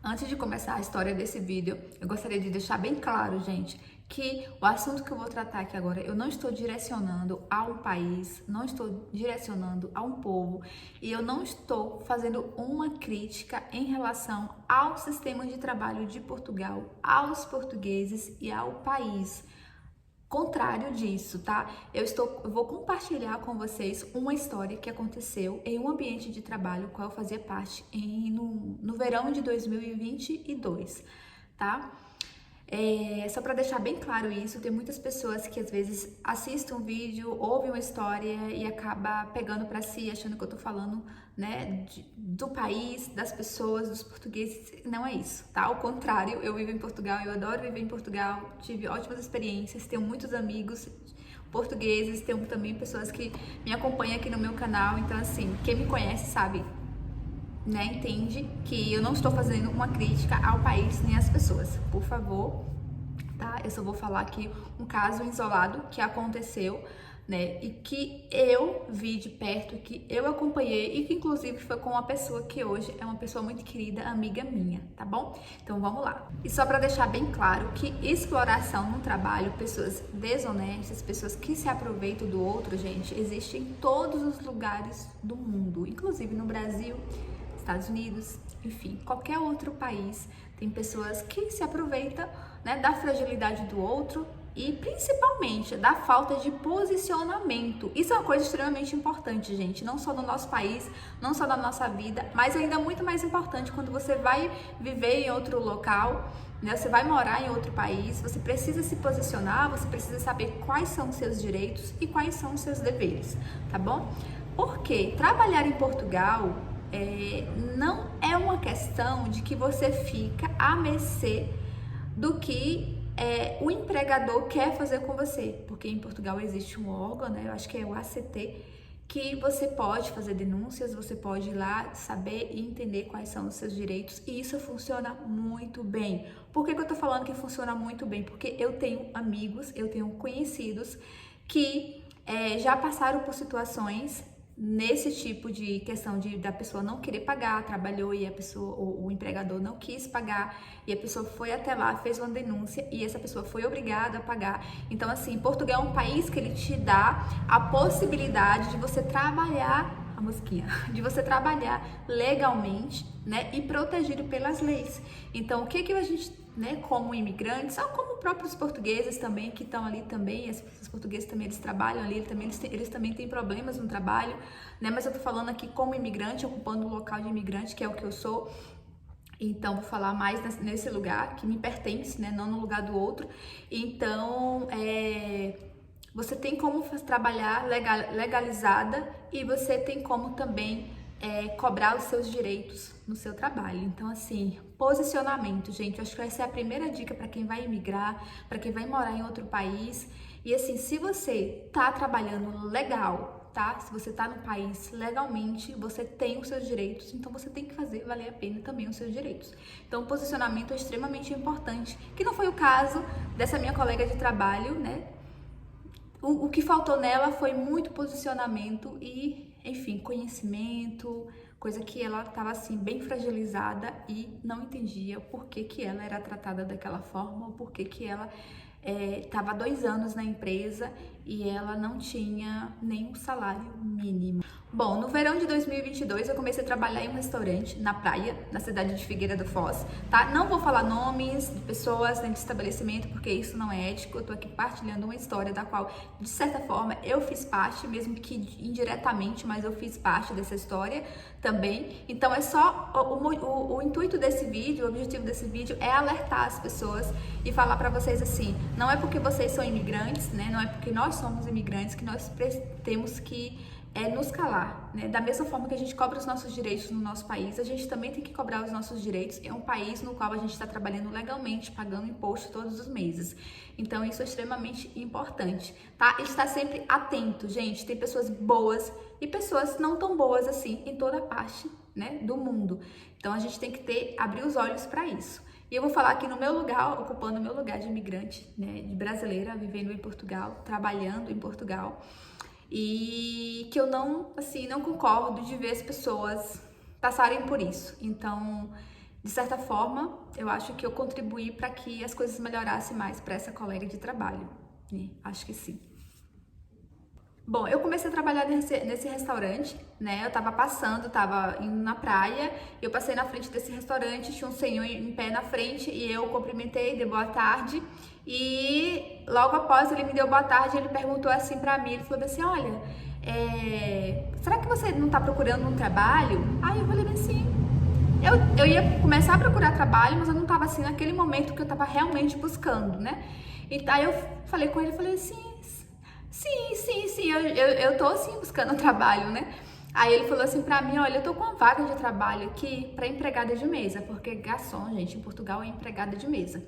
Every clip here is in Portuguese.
Antes de começar a história desse vídeo, eu gostaria de deixar bem claro, gente, que o assunto que eu vou tratar aqui agora, eu não estou direcionando a um país, não estou direcionando a um povo, e eu não estou fazendo uma crítica em relação ao sistema de trabalho de Portugal, aos portugueses e ao país. Contrário disso, tá? Eu vou compartilhar com vocês uma história que aconteceu em um ambiente de trabalho qual eu fazia parte no verão de 2022, tá? Só para deixar bem claro isso, tem muitas pessoas que às vezes assistem um vídeo, ouvem uma história e acaba pegando para si, achando que eu tô falando, né, do país, das pessoas, dos portugueses. Não é isso, tá? Ao contrário, eu vivo em Portugal, eu adoro viver em Portugal, tive ótimas experiências, tenho muitos amigos portugueses, tenho também pessoas que me acompanham aqui no meu canal, então assim, quem me conhece sabe, né, entende que eu não estou fazendo uma crítica ao país nem às pessoas, por favor, tá? Eu só vou falar aqui um caso isolado que aconteceu, né, e que eu vi de perto, que eu acompanhei e que inclusive foi com uma pessoa que hoje é uma pessoa muito querida, amiga minha, tá bom? Então vamos lá. E só para deixar bem claro que exploração no trabalho, pessoas desonestas, pessoas que se aproveitam do outro, gente, existe em todos os lugares do mundo, inclusive no Brasil, Estados Unidos, enfim, qualquer outro país, tem pessoas que se aproveitam, né, da fragilidade do outro e principalmente da falta de posicionamento. Isso é uma coisa extremamente importante, gente, não só no nosso país, não só na nossa vida, mas ainda muito mais importante quando você vai viver em outro local, né, você vai morar em outro país, você precisa se posicionar, você precisa saber quais são os seus direitos e quais são os seus deveres, tá bom? Porque trabalhar em Portugal não é uma questão de que você fica à mercê do que o empregador quer fazer com você, porque em Portugal existe um órgão, né, eu acho que é o ACT, que você pode fazer denúncias, você pode ir lá saber e entender quais são os seus direitos, e isso funciona muito bem. Por que eu tô falando que funciona muito bem? Porque eu tenho amigos, eu tenho conhecidos que já passaram por situações nesse tipo de questão da pessoa não querer pagar, trabalhou e a pessoa, o empregador não quis pagar e a pessoa foi até lá, fez uma denúncia e essa pessoa foi obrigada a pagar. Então, assim, Portugal é um país que ele te dá a possibilidade de você trabalhar, a mosquinha, de você trabalhar legalmente, né, e protegido pelas leis. Então, o que que a gente, né, como imigrantes, ou como próprios portugueses também, que estão ali também, os portugueses também, eles trabalham ali, eles também têm problemas no trabalho, né, mas eu tô falando aqui como imigrante, ocupando o local de imigrante, que é o que eu sou, então vou falar mais nesse lugar, que me pertence, né, não no lugar do outro. Então, você tem como trabalhar legalizada e você tem como também cobrar os seus direitos no seu trabalho. Então, assim, posicionamento, gente, eu acho que essa é a primeira dica para quem vai emigrar, para quem vai morar em outro país. E assim, se você tá trabalhando legal, tá? Se você tá no país legalmente, você tem os seus direitos, então você tem que fazer valer a pena também os seus direitos. Então, o posicionamento é extremamente importante, que não foi o caso dessa minha colega de trabalho, né? O que faltou nela foi muito posicionamento e, enfim, conhecimento, coisa que ela estava assim bem fragilizada e não entendia por que que ela era tratada daquela forma, ou por que que ela estava 2 anos na empresa e ela não tinha nenhum salário mínimo. Bom, no verão de 2022 eu comecei a trabalhar em um restaurante na praia, na cidade de Figueira da Foz, tá? Não vou falar nomes de pessoas nem de estabelecimento, porque isso não é ético. Eu tô aqui partilhando uma história da qual, de certa forma, eu fiz parte, mesmo que indiretamente, mas eu fiz parte dessa história também. Então é só o intuito desse vídeo, o objetivo desse vídeo é alertar as pessoas e falar para vocês assim, não é porque vocês são imigrantes, né? Não é porque nós somos imigrantes que nós temos que nos calar, né? Da mesma forma que a gente cobra os nossos direitos no nosso país, a gente também tem que cobrar os nossos direitos em um país no qual a gente está trabalhando legalmente, pagando imposto todos os meses. Então isso é extremamente importante, tá? E estar sempre atento, gente. Tem pessoas boas e pessoas não tão boas assim em toda parte, né, do mundo. Então a gente tem que abrir os olhos para isso. E eu vou falar aqui no meu lugar, ocupando o meu lugar de imigrante, né, de brasileira, vivendo em Portugal, trabalhando em Portugal. E que eu não concordo de ver as pessoas passarem por isso. Então, de certa forma, eu acho que eu contribuí para que as coisas melhorassem mais para essa colega de trabalho, né? Acho que sim. Bom, eu comecei a trabalhar nesse restaurante, né? Eu tava passando, tava indo na praia, eu passei na frente desse restaurante, tinha um senhor em pé na frente e eu cumprimentei, dei boa tarde. E logo após ele me deu boa tarde, ele perguntou assim pra mim, ele falou assim, olha, será que você não tá procurando um trabalho? Aí eu falei assim, eu ia começar a procurar trabalho, mas eu não tava assim naquele momento que eu tava realmente buscando, né? E aí eu falei com ele, falei assim, sim, eu tô sim buscando um trabalho, né? Aí ele falou assim pra mim, olha, eu tô com uma vaga de trabalho aqui pra empregada de mesa, porque garçom, gente, em Portugal é empregada de mesa.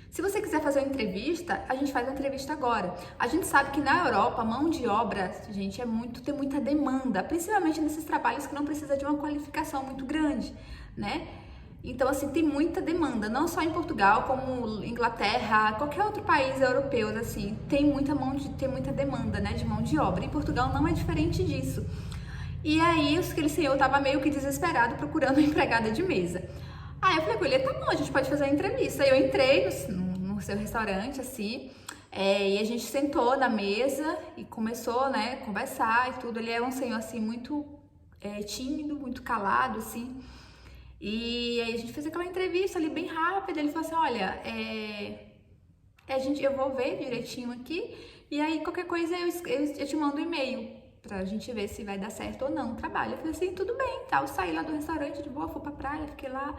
Se você quiser fazer uma entrevista, a gente faz a entrevista agora. A gente sabe que na Europa, mão de obra, gente, tem muita demanda, principalmente nesses trabalhos que não precisa de uma qualificação muito grande, né? Então, assim, tem muita demanda, não só em Portugal, como Inglaterra, qualquer outro país europeu, assim, tem muita demanda, né, de mão de obra. E Portugal não é diferente disso. E aí, aquele senhor tava meio que desesperado procurando uma empregada de mesa. Aí eu falei com ele, tá bom, a gente pode fazer a entrevista. Aí eu entrei no seu restaurante, assim, e a gente sentou na mesa e começou, né, a conversar e tudo. Ele é um senhor, assim, muito tímido, muito calado, assim. E aí a gente fez aquela entrevista ali bem rápida, ele falou assim, olha, eu vou ver direitinho aqui, e aí qualquer coisa eu te mando um e-mail pra gente ver se vai dar certo ou não o trabalho. Eu falei assim, tudo bem, tá, eu saí lá do restaurante de boa, fui pra praia, fiquei lá,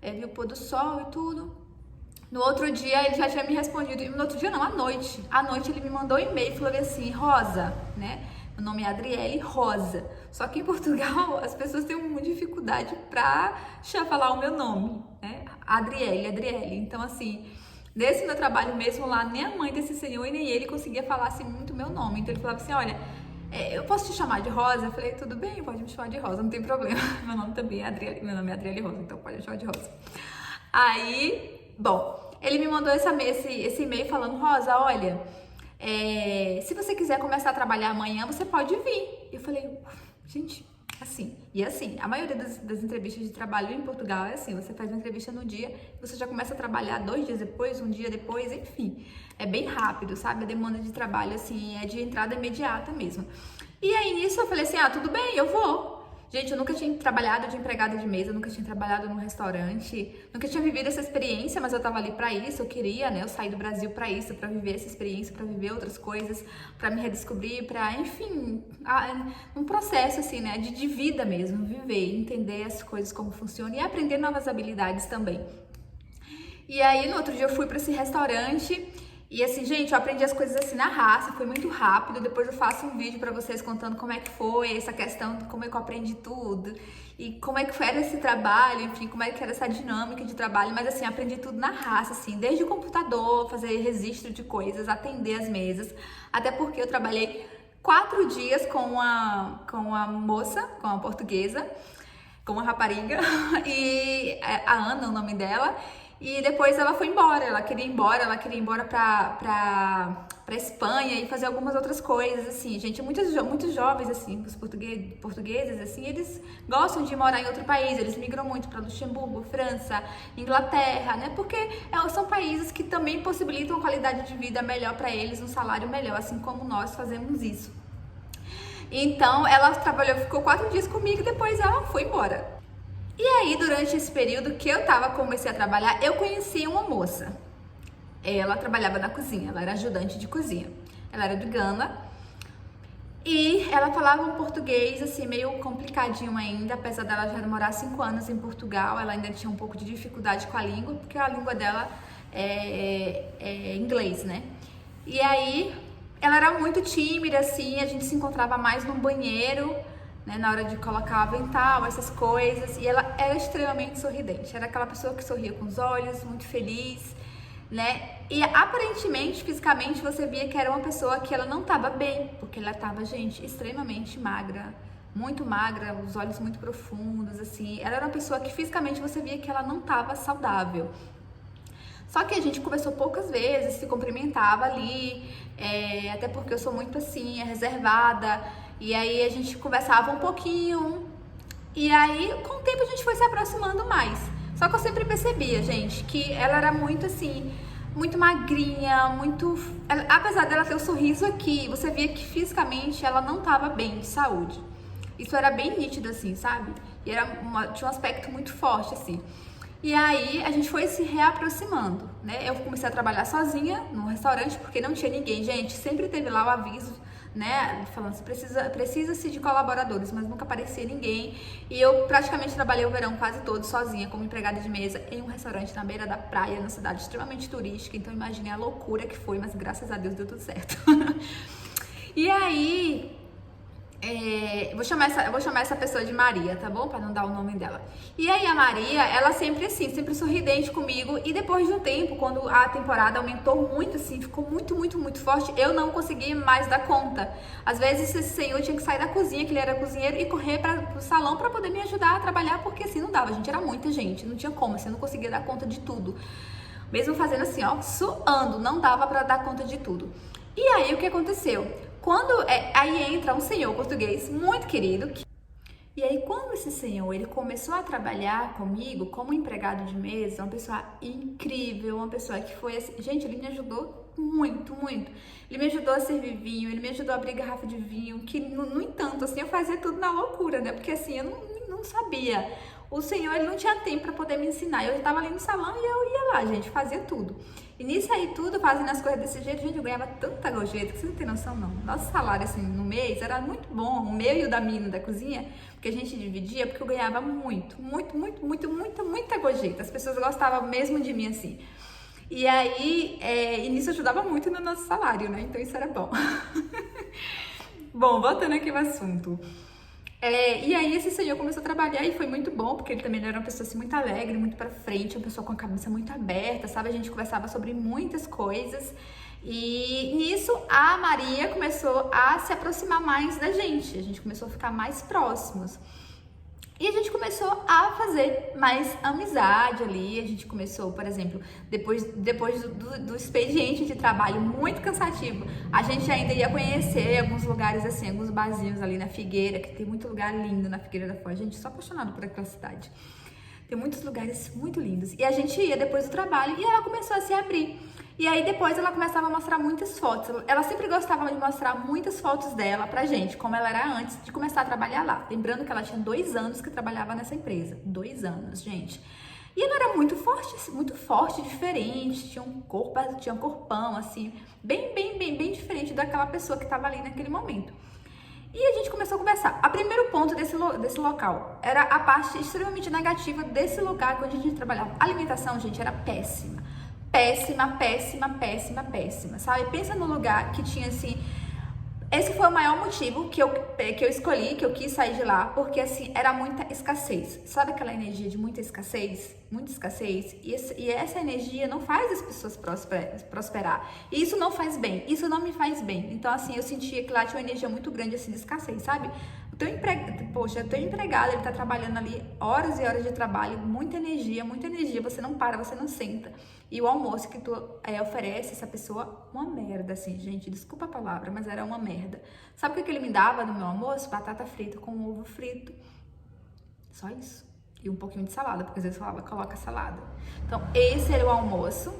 vi o pôr do sol e tudo. No outro dia ele já tinha me respondido, no outro dia não, à noite ele me mandou um e-mail, falou assim, Rosa, né? Meu nome é Adriele Rosa. Só que em Portugal as pessoas têm uma dificuldade pra falar o meu nome, né? Adriele. Então, assim, nesse meu trabalho mesmo lá, nem a mãe desse senhor e nem ele conseguia falar assim muito o meu nome. Então ele falava assim, olha, eu posso te chamar de Rosa? Eu falei, tudo bem, pode me chamar de Rosa, não tem problema. Meu nome também é Adriele, meu nome é Adriele Rosa, então pode me chamar de Rosa. Aí, bom, ele me mandou esse e-mail falando, Rosa, olha, se você quiser começar a trabalhar amanhã, você pode vir. Eu falei, gente, assim. E assim, a maioria das entrevistas de trabalho em Portugal é assim, você faz uma entrevista no dia, você já começa a trabalhar 2 dias depois, um dia depois, enfim. É bem rápido, sabe? A demanda de trabalho, assim, é de entrada imediata mesmo. E aí, nisso, eu falei assim, tudo bem, eu vou. Gente, eu nunca tinha trabalhado de empregada de mesa, nunca tinha trabalhado num restaurante, nunca tinha vivido essa experiência, mas eu tava ali pra isso, eu queria, né? Eu saí do Brasil pra isso, pra viver essa experiência, pra viver outras coisas, pra me redescobrir, pra, enfim, um processo, assim, né? De vida mesmo, viver, entender as coisas como funcionam e aprender novas habilidades também. E aí, no outro dia, eu fui pra esse restaurante. E assim, gente, eu aprendi as coisas assim na raça, foi muito rápido. Depois eu faço um vídeo pra vocês contando como é que foi essa questão, como é que eu aprendi tudo e como é que era esse trabalho, enfim, como é que era essa dinâmica de trabalho. Mas assim, aprendi tudo na raça, assim, desde o computador, fazer registro de coisas, atender as mesas, até porque eu trabalhei 4 dias com a moça, com a portuguesa, com uma rapariga, e a Ana, o nome dela. E depois ela foi embora, ela queria ir embora pra Espanha e fazer algumas outras coisas, assim. Gente, muitos jovens, assim, os portugueses, assim, eles gostam de morar em outro país, eles migram muito para Luxemburgo, França, Inglaterra, né? Porque são países que também possibilitam uma qualidade de vida melhor para eles, um salário melhor, assim como nós fazemos isso. Então, ela ficou 4 dias comigo e depois ela foi embora. E aí, durante esse período que comecei a trabalhar, eu conheci uma moça. Ela trabalhava na cozinha, ela era ajudante de cozinha. Ela era de Gana e ela falava um português, assim, meio complicadinho ainda, apesar dela já morar 5 anos em Portugal, ela ainda tinha um pouco de dificuldade com a língua, porque a língua dela é inglês, né? E aí, ela era muito tímida, assim, a gente se encontrava mais no banheiro, né, na hora de colocar avental, essas coisas, e ela era extremamente sorridente, era aquela pessoa que sorria com os olhos, muito feliz, né, e aparentemente, fisicamente, você via que era uma pessoa que ela não estava bem, porque ela estava, gente, extremamente magra, muito magra, os olhos muito profundos, assim, ela era uma pessoa que fisicamente você via que ela não estava saudável. Só que a gente conversou poucas vezes, se cumprimentava ali, até porque eu sou muito assim, reservada, e aí a gente conversava um pouquinho, E aí, com o tempo, a gente foi se aproximando mais. Só que eu sempre percebia, gente, que ela era muito assim, muito magrinha, apesar dela ter o sorriso aqui, você via que fisicamente ela não tava bem de saúde. Isso era bem nítido, assim, sabe? E tinha um aspecto muito forte, assim. E aí a gente foi se reaproximando, né? Eu comecei a trabalhar sozinha no restaurante porque não tinha ninguém. Gente, sempre teve lá o aviso, né? Falando assim, precisa-se de colaboradores, mas nunca aparecia ninguém. E eu praticamente trabalhei o verão quase todo sozinha como empregada de mesa em um restaurante na beira da praia, numa cidade extremamente turística. Então imagine a loucura que foi, mas graças a Deus deu tudo certo. E aí... eu vou chamar essa pessoa de Maria, tá bom? Pra não dar o nome dela. E aí a Maria, ela sempre assim, sempre sorridente comigo. E depois de um tempo, quando a temporada aumentou muito, assim, ficou muito forte, eu não consegui mais dar conta. Às vezes esse senhor tinha que sair da cozinha, que ele era cozinheiro, e correr pro salão pra poder me ajudar a trabalhar, porque assim não dava, gente, era muita gente, não tinha como, assim, eu não conseguia dar conta de tudo. Mesmo fazendo assim, ó, suando, não dava pra dar conta de tudo. E aí o que aconteceu? Aí entra um senhor português muito querido. E aí quando esse senhor, ele começou a trabalhar comigo como empregado de mesa, uma pessoa incrível, uma pessoa que foi assim, gente, ele me ajudou muito. Ele me ajudou a servir vinho, ele me ajudou a abrir garrafa de vinho, que no entanto, assim, eu fazia tudo na loucura, né? Porque assim, eu não sabia. O senhor, ele não tinha tempo para poder me ensinar. Eu estava ali no salão e eu ia lá, gente, fazia tudo. E nisso aí tudo, fazendo as coisas desse jeito, gente, eu ganhava tanta gorjeta que você não tem noção, não. Nosso salário, assim, no mês era muito bom, o meu e o da menina da cozinha, porque a gente dividia, porque eu ganhava muita gorjeta. As pessoas gostavam mesmo de mim, assim. E aí, e nisso ajudava muito no nosso salário, né? Então isso era bom. Bom, voltando aqui ao assunto. E aí esse senhor começou a trabalhar e foi muito bom, porque ele também era uma pessoa assim muito alegre, muito pra frente, uma pessoa com a cabeça muito aberta, sabe? A gente conversava sobre muitas coisas e nisso a Maria começou a se aproximar mais da gente, a gente começou a ficar mais próximos. E a gente começou a fazer mais amizade ali, a gente começou, por exemplo, depois do expediente de trabalho muito cansativo, a gente ainda ia conhecer alguns lugares assim, alguns barzinhos ali na Figueira, que tem muito lugar lindo na Figueira da Foz, gente, sou apaixonada por aquela cidade. Tem muitos lugares muito lindos. E a gente ia depois do trabalho e ela começou a se abrir. E aí depois ela começava a mostrar muitas fotos. Ela sempre gostava de mostrar muitas fotos dela pra gente, como ela era antes de começar a trabalhar lá. Lembrando que ela tinha 2 anos que trabalhava nessa empresa. 2 anos, gente. E ela era muito forte, diferente. Tinha um corpão, assim, bem diferente daquela pessoa que estava ali naquele momento. E a gente começou a conversar. O primeiro ponto desse local era a parte extremamente negativa desse lugar onde a gente trabalhava. A alimentação, gente, era péssima. Péssima, sabe? Pensa no lugar que tinha, assim... Esse foi o maior motivo que eu escolhi, que eu quis sair de lá, porque, assim, era muita escassez. Sabe aquela energia de muita escassez? Muita escassez. E essa energia não faz as pessoas prosperar. E isso não faz bem. Isso não me faz bem. Então, assim, eu sentia que lá tinha uma energia muito grande, assim, de escassez, sabe? Poxa, eu tô empregado, ele tá trabalhando ali horas e horas de trabalho, muita energia, você não para, você não senta. E o almoço que tu oferece essa pessoa, uma merda, assim, gente, desculpa a palavra, mas era uma merda. Sabe o que ele me dava no meu almoço? Batata frita com ovo frito. Só isso. E um pouquinho de salada, porque às vezes falava, coloca salada. Então, esse era o almoço,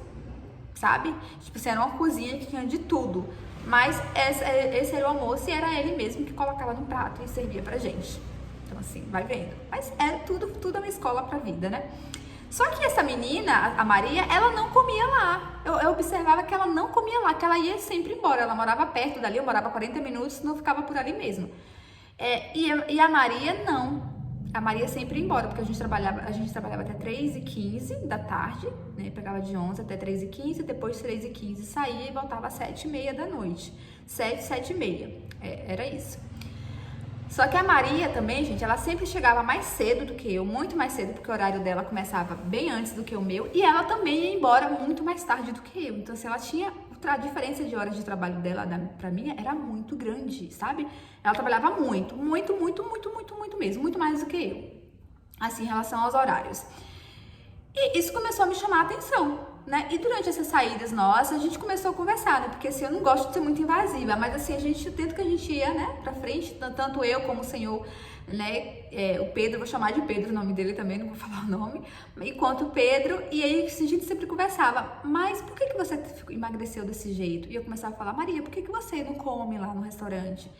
sabe? Tipo assim, era uma cozinha que tinha de tudo. Mas esse era o almoço e era ele mesmo que colocava no prato e servia pra gente. Então, assim, vai vendo. Mas é tudo uma escola pra vida, né? Só que essa menina, a Maria, ela não comia lá. Eu observava que ela não comia lá, que ela ia sempre embora. Ela morava perto dali, eu morava 40 minutos, não ficava por ali mesmo. E a Maria, não. A Maria sempre ia embora, porque a gente trabalhava até 3h15 da tarde, né? Pegava de 11 até 3h15, depois de 3h15 saía e voltava às 7h30 da noite. 7h30. Era isso. Só que a Maria também, gente, ela sempre chegava mais cedo do que eu, muito mais cedo, porque o horário dela começava bem antes do que o meu, e ela também ia embora muito mais tarde do que eu. Então, assim, ela tinha... A diferença de horas de trabalho dela pra mim era muito grande, sabe? Ela trabalhava muito mesmo, muito mais do que eu, assim, em relação aos horários. E isso começou a me chamar a atenção, né? E durante essas saídas nossas, a gente começou a conversar, né? Porque assim, eu não gosto de ser muito invasiva, mas assim, dentro que a gente ia, né, pra frente, tanto eu como o senhor, né, o Pedro, vou chamar de Pedro o nome dele também, não vou falar o nome, enquanto o Pedro, e aí assim, a gente sempre conversava, mas por que você emagreceu desse jeito? E eu começava a falar, Maria, por que você não come lá no restaurante?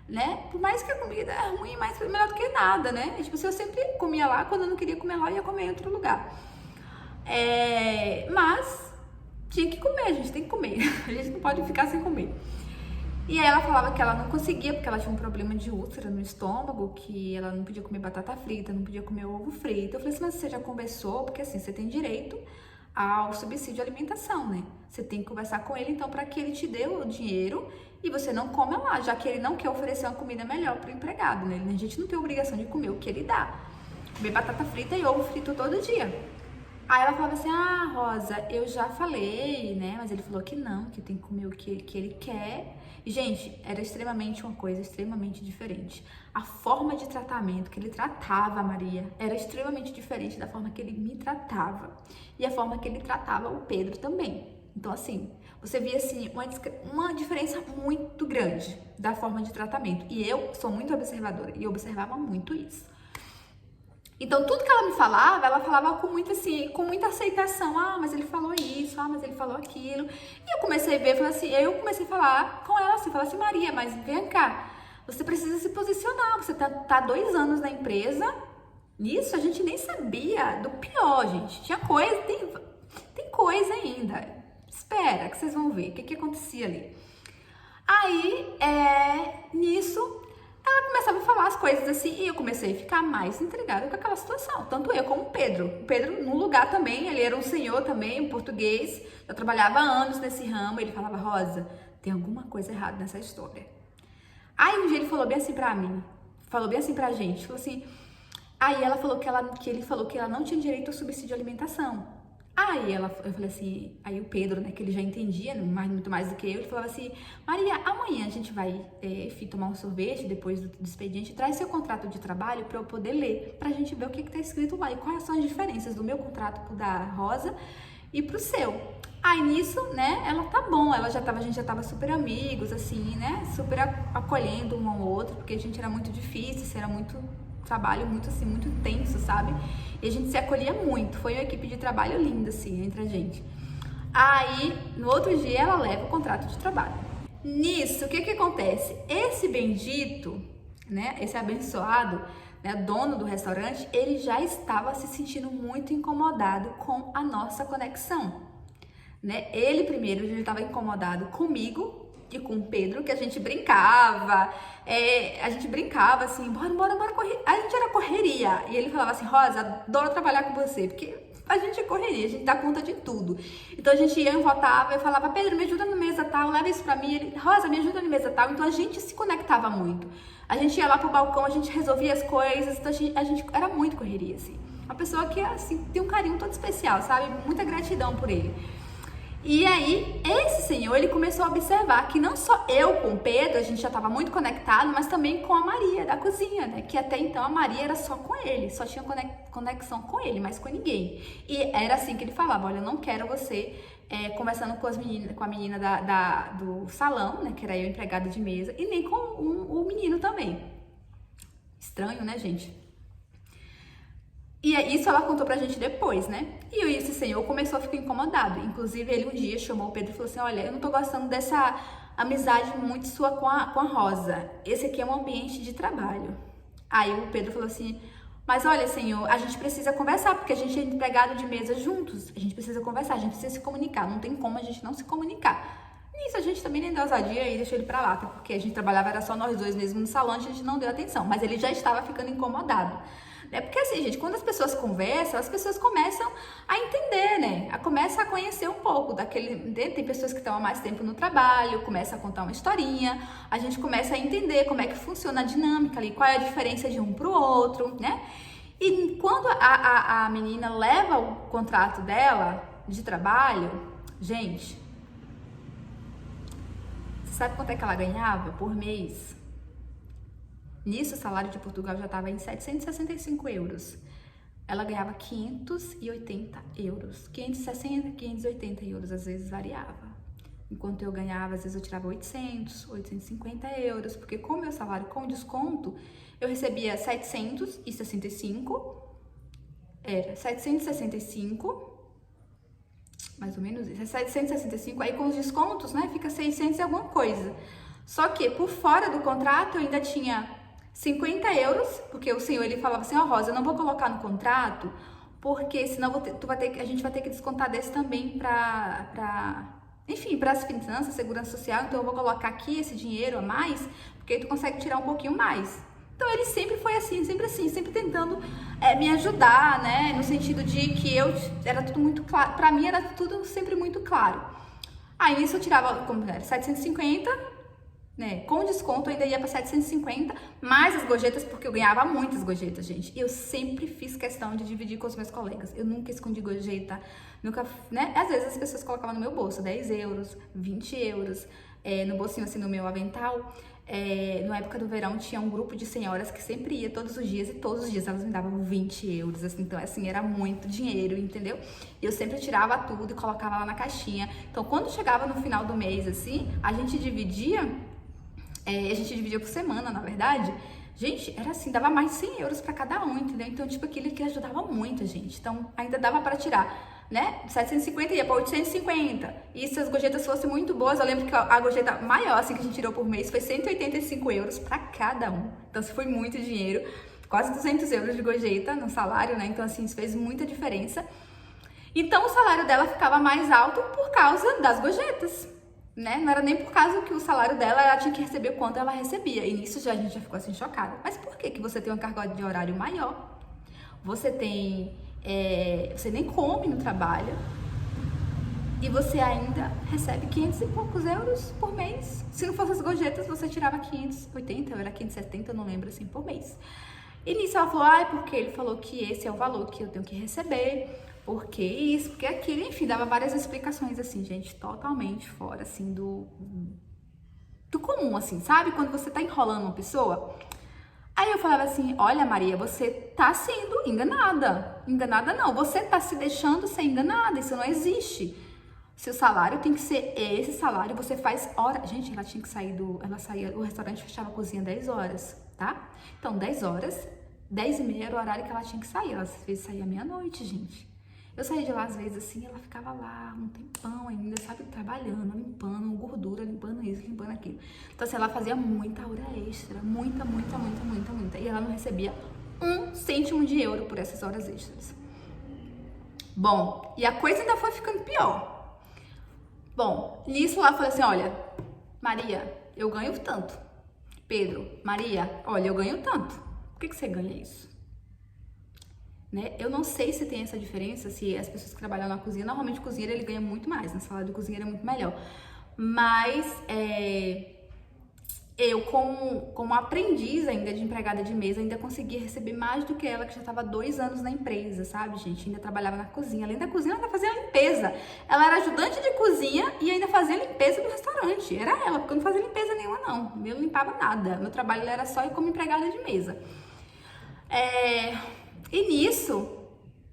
Né? Por mais que a comida é ruim, mas melhor do que nada, né? E, tipo, se eu sempre comia lá, quando eu não queria comer lá, eu ia comer em outro lugar. Mas tinha que comer, a gente tem que comer. A gente não pode ficar sem comer. E aí ela falava que ela não conseguia, porque ela tinha um problema de úlcera no estômago, que ela não podia comer batata frita, não podia comer ovo frito. Eu falei assim, mas você já conversou? Porque assim, você tem direito ao subsídio de alimentação, né? Você tem que conversar com ele, então, para que ele te dê o dinheiro e você não come lá, já que ele não quer oferecer uma comida melhor para o empregado, né? A gente não tem obrigação de comer o que ele dá. Comer batata frita e ovo frito todo dia. Aí ela falava assim, ah, Rosa, eu já falei, né? Mas ele falou que não, que tem que comer o que ele quer. E, gente, era uma coisa extremamente diferente. A forma de tratamento que ele tratava a Maria era extremamente diferente da forma que ele me tratava. E a forma que ele tratava o Pedro também. Então, assim, você via, assim, uma diferença muito grande da forma de tratamento. E eu sou muito observadora e observava muito isso. Então, tudo que ela falava com muito assim, com muita aceitação. Ah, mas ele falou isso, ah, mas ele falou aquilo. E eu comecei a ver, eu comecei a falar com ela assim, Maria, mas vem cá, você precisa se posicionar, você tá 2 anos na empresa. Nisso a gente nem sabia do pior, gente. Tinha coisa, tem coisa ainda. Espera que vocês vão ver o que acontecia ali. Aí, nisso, ela começava a falar as coisas assim e eu comecei a ficar mais intrigada com aquela situação. Tanto eu como o Pedro. O Pedro, num lugar também, ele era um senhor também, um português. Eu trabalhava há anos nesse ramo. Ele falava, Rosa, tem alguma coisa errada nessa história. Aí um dia ele falou bem assim pra mim, falou bem assim pra gente, falou assim. Aí ela falou que ele falou que ela não tinha direito ao subsídio de alimentação. Aí eu falei assim, aí o Pedro, né, que ele já entendia muito mais do que eu, ele falava assim, Maria, amanhã a gente vai tomar um sorvete depois do expediente, traz seu contrato de trabalho para eu poder ler, pra gente ver o que tá escrito lá e quais são as diferenças do meu contrato pro da Rosa e pro seu. Aí nisso, né, ela tá bom, a gente já tava super amigos, assim, né, super acolhendo um ao outro, porque a gente era muito difícil, isso era muito trabalho muito assim, muito tenso, sabe? E a gente se acolhia muito, foi uma equipe de trabalho linda assim, entre a gente. Aí, no outro dia, ela leva o contrato de trabalho. Nisso, o que acontece? Esse bendito, né, esse abençoado, né, dono do restaurante, ele já estava se sentindo muito incomodado com a nossa conexão, né? Ele primeiro, ele estava incomodado comigo e com o Pedro, que a gente brincava assim, bora correr. A gente era correria. E ele falava assim, Rosa, adoro trabalhar com você, porque a gente é correria, a gente dá conta de tudo. Então a gente ia, eu voltava, eu falava, Pedro, me ajuda na mesa tal, leva isso pra mim. Ele, Rosa, me ajuda na mesa tal. Então a gente se conectava muito. A gente ia lá pro balcão, a gente resolvia as coisas, então a gente era muito correria, assim. Uma pessoa que, assim, tem um carinho todo especial, sabe? Muita gratidão por ele. E aí, esse senhor, ele começou a observar que não só eu com o Pedro, a gente já estava muito conectado, mas também com a Maria da cozinha, né? Que até então a Maria era só com ele, só tinha conexão com ele, mas com ninguém. E era assim que ele falava, olha, eu não quero você conversando com a menina do salão, né? Que era eu, empregada de mesa, e nem com o menino também. Estranho, né, gente? E isso ela contou pra gente depois, né? E esse senhor começou a ficar incomodado. Inclusive, ele um dia chamou o Pedro e falou assim, olha, eu não tô gostando dessa amizade muito sua com a Rosa. Esse aqui é um ambiente de trabalho. Aí o Pedro falou assim, mas olha, senhor, a gente precisa conversar, porque a gente é empregado de mesa juntos. A gente precisa conversar, a gente precisa se comunicar. Não tem como a gente não se comunicar. Nisso a gente também nem deu ousadia e deixou ele pra lá, porque a gente trabalhava, era só nós dois mesmo no salão, a gente não deu atenção. Mas ele já estava ficando incomodado. Porque assim, gente, quando as pessoas conversam, as pessoas começam a entender, né? Começa a conhecer um pouco daquele... Tem pessoas que estão há mais tempo no trabalho, começa a contar uma historinha, a gente começa a entender como é que funciona a dinâmica ali, qual é a diferença de um pro outro, né? E quando a menina leva o contrato dela de trabalho, gente, você sabe quanto é que ela ganhava por mês? Nisso, o salário de Portugal já estava em 765 euros. ela ganhava 580 euros. 560, 580 euros, às vezes variava. Enquanto eu ganhava, às vezes eu tirava 800, 850 euros, porque com o meu salário com desconto, eu recebia 765, era 765, mais ou menos isso, é 765, aí com os descontos, né, fica 600 e alguma coisa. Só que por fora do contrato eu ainda tinha 50 euros, porque o senhor ele falava assim, ó, Rosa, eu não vou colocar no contrato, porque senão a gente vai ter que descontar desse também enfim, para as finanças, segurança social, então eu vou colocar aqui esse dinheiro a mais, porque aí tu consegue tirar um pouquinho mais. Então ele sempre foi assim, sempre tentando me ajudar, né, no sentido de que era tudo muito claro, pra mim era tudo sempre muito claro. Aí nisso eu tirava, como era, 750, né, com desconto eu ainda ia para 750, mais as gorjetas, porque eu ganhava muitas gorjetas, gente. E eu sempre fiz questão de dividir com os meus colegas. Eu nunca escondi gorjeta, nunca, né? Às vezes as pessoas colocavam no meu bolso 10 euros, 20 euros, no bolsinho assim, no meu avental. Na época do verão tinha um grupo de senhoras que sempre ia todos os dias, e todos os dias elas me davam 20 euros, assim, então assim, era muito dinheiro, entendeu? E eu sempre tirava tudo e colocava lá na caixinha. Então quando chegava no final do mês, assim, a gente dividia por semana, na verdade. Gente, era assim, dava mais de 100 euros pra cada um, entendeu? Então, tipo, aquilo que ajudava muito a gente. Então, ainda dava pra tirar, né? 750 ia pra 850. E se as gorjetas fossem muito boas, eu lembro que a gorjeta maior, assim, que a gente tirou por mês foi 185 euros pra cada um. Então, isso foi muito dinheiro. Quase 200 euros de gorjeta no salário, né? Então, assim, isso fez muita diferença. Então, o salário dela ficava mais alto por causa das gorjetas, né? Não era nem por causa que o salário dela, ela tinha que receber o quanto ela recebia. E nisso a gente já ficou assim chocada. Mas por que você tem uma carga de horário maior? Você tem... você nem come no trabalho. E você ainda recebe 500 e poucos euros por mês. Se não fosse as gorjetas, você tirava 580, ou era 570, eu não lembro, assim, por mês. E nisso ela falou, porque ele falou que esse é o valor que eu tenho que receber, porque isso, porque aquilo, enfim, dava várias explicações, assim, gente, totalmente fora, assim, do comum, assim, sabe? Quando você tá enrolando uma pessoa. Aí eu falava assim, olha, Maria, você tá sendo enganada. Enganada não, você tá se deixando ser enganada, isso não existe. Seu salário tem que ser esse salário, você faz hora. Gente, ela tinha que sair o restaurante fechava a cozinha 10 horas, tá? Então, 10 horas, 10h30 era o horário que ela tinha que sair. Ela às vezes saía meia-noite, gente. Eu saía de lá, às vezes, assim, ela ficava lá um tempão ainda, sabe, trabalhando, limpando gordura, limpando isso, limpando aquilo. Então, assim, ela fazia muita hora extra, muita. E ela não recebia 1 cêntimo de euro por essas horas extras. Bom, e a coisa ainda foi ficando pior. Bom, nisso ela falou assim, olha, Maria, eu ganho tanto. Pedro, Maria, olha, eu ganho tanto. Por que você ganha isso? Né? Eu não sei se tem essa diferença, se as pessoas que trabalham na cozinha, normalmente o cozinheiro ele ganha muito mais, né? O salário do cozinheiro é muito melhor. Mas eu, como aprendiz ainda de empregada de mesa, ainda conseguia receber mais do que ela, que já estava 2 anos na empresa, sabe, gente? Ainda trabalhava na cozinha. Além da cozinha, ela ainda fazia limpeza. Ela era ajudante de cozinha e ainda fazia limpeza do restaurante. Era ela, porque eu não fazia limpeza nenhuma, não. Eu não limpava nada. Meu trabalho era só ir como empregada de mesa. E nisso,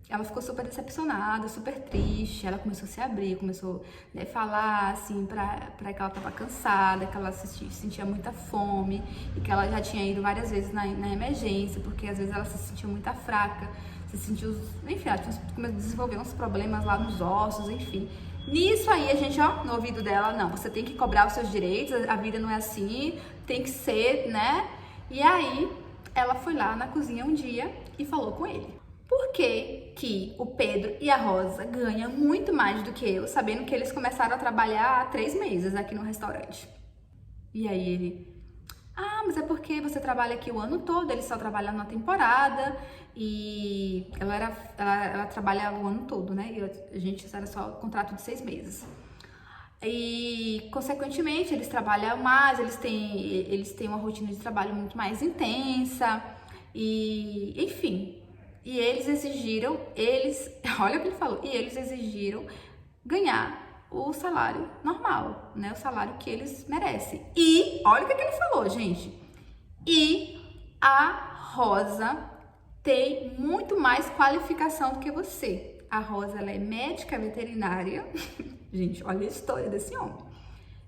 ela ficou super decepcionada, super triste. Ela começou a se abrir, começou a falar assim pra que ela tava cansada, que ela sentia muita fome e que ela já tinha ido várias vezes na emergência, porque às vezes ela se sentia muito fraca, enfim, ela começou a desenvolver uns problemas lá nos ossos, enfim. Nisso aí a gente, no ouvido dela, não, você tem que cobrar os seus direitos, a vida não é assim, tem que ser, né? E aí ela foi lá na cozinha um dia e falou com ele. Por que o Pedro e a Rosa ganham muito mais do que eu, sabendo que eles começaram a trabalhar há 3 meses aqui no restaurante? E aí ele, mas é porque você trabalha aqui o ano todo, eles só trabalham na temporada, e ela trabalha o ano todo, né? E a gente era só contrato de 6 meses. E, consequentemente, eles trabalham mais, eles têm uma rotina de trabalho muito mais intensa, e, enfim... E eles exigiram, olha o que ele falou, e eles exigiram ganhar o salário normal, né? O salário que eles merecem. E, olha o que ele falou, gente. E a Rosa tem muito mais qualificação do que você. A Rosa, ela é médica veterinária. Gente, olha a história desse homem.